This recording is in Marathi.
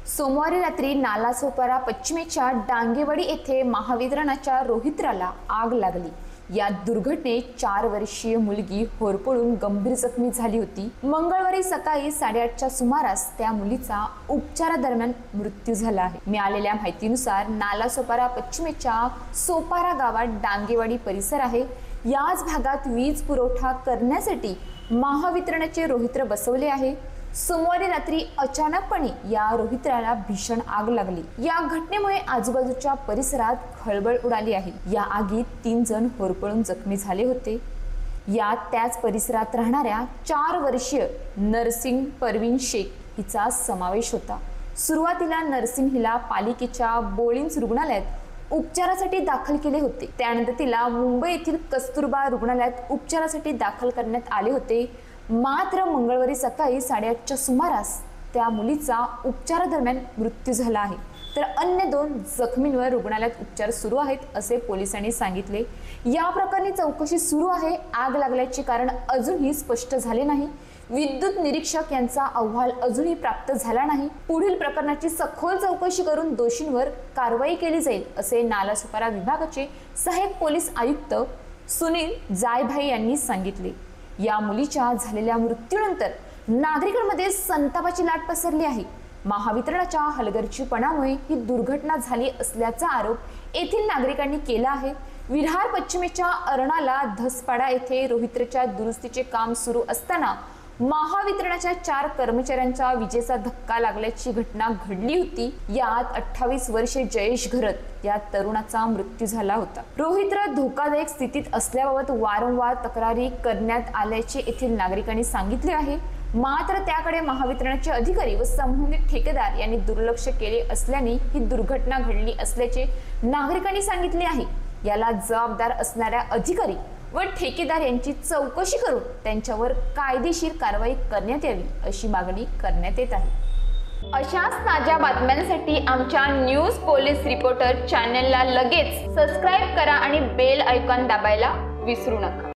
सोमवारी रात्री नालासोपारा पश्चिमेच्या डांगेवाडी येथे महावितरणच्या रोहित्राला आग लागली। या दुर्घटनेत 4 वर्षीय मुलगी होरपळून गंभीर जखमी झाली होती। मंगळवारी सकाळी 8:30च्या सुमारास त्या मुलीचा उपचारादरम्यान मृत्यू झाला आहे। मिळालेल्या माहितीनुसार नालासोपारा पश्चिमेच्या सोपारा गावात डांगेवाडी परिसर आहे। याच भागात वीज पुरवठा करण्यासाठी महावितरणचे रोहित्र बसवले आहे। सोमवारी रात्री अचानकपणे या रोहित्राला भीषण आग लागली। या घटनेमुळे आजूबाजूच्या परिसरात खळबळ उडाली आहे। या आगीत 3 जण होरपळून जखमी झाले होते। यात त्याच परिसरात राहणाऱ्या 4 वर्षीय नरसिंग परवीन शेख हिचा समावेश होता। सुरुवातीला नरसिंग हिला पालिकेच्या बोळिंज रुग्णालयात उपचारासाठी दाखल केले होते। त्यानंतर तिला मुंबई येथील कस्तुरबा रुग्णालयात उपचारासाठी दाखल करण्यात आले होते। मात्र मंगळवारी सकाळी 8:30च्या सुमारास त्या मुलीचा उपचारादरम्यान मृत्यू झाला आहे, तर अन्य 2 जखमींवर रुग्णालयात उपचार सुरू आहेत असे पोलिसांनी सांगितले। या प्रकरणी चौकशी सुरू आहे। आग लागल्याचे कारण अजूनही स्पष्ट झाले नाही। विद्युत निरीक्षक यांचा अहवाल अजूनही प्राप्त झाला नाही। पुढील प्रकरणाची सखोल चौकशी करून दोषींवर कारवाई केली जाईल असे नालासोपारा विभागाचे सहाय्यक पोलीस आयुक्त सुनील जायभाई यांनी सांगितले। या मुलीच्या झालेल्या मृत्यूनंतर नागरिकांमध्ये संतापाची लाट पसरली आहे। महावितरणच्या हलगर्जीपणामुळे ही दुर्घटना झाली असल्याचा आरोप येथील नागरिकांनी केला आहे। विरार पश्चिमेच्या अरणाला धसपाडा येथे रोहित्रच्या दुरुस्तीचे काम सुरू असताना महावितरणच्या 4 कर्मचाऱ्यांचा विजेचा धक्का लागल्याची घटना घडली होती। यात 28 वर्षीय जयेश घरत या तरुणाचा मृत्यू झाला होता। रोहित्र धोकादायक स्थितीत असल्याबाबत वारंवार तक्रारी करण्यात आल्याचे येथील नागरिकांनी सांगितले आहे। मात्र त्याकडे महावितरणचे अधिकारी व संबंधित ठेकेदार यांनी दुर्लक्ष केले असल्याने ही दुर्घटना घडली असल्याचे नागरिकांनी सांगितले आहे। याला जबाबदार असणाऱ्या अधिकारी व ठेकेदार यांची चौकशी करून त्यांच्यावर कायदेशीर कारवाई करण्यात यावी अशी मागणी करण्यात येत आहे। अशाच ताज्या बातम्यांसाठी आमच्या न्यूज पोलीस रिपोर्टर चॅनलला लगेच सबस्क्राइब करा आणि बेल आयकॉन दाबायला विसरू नका।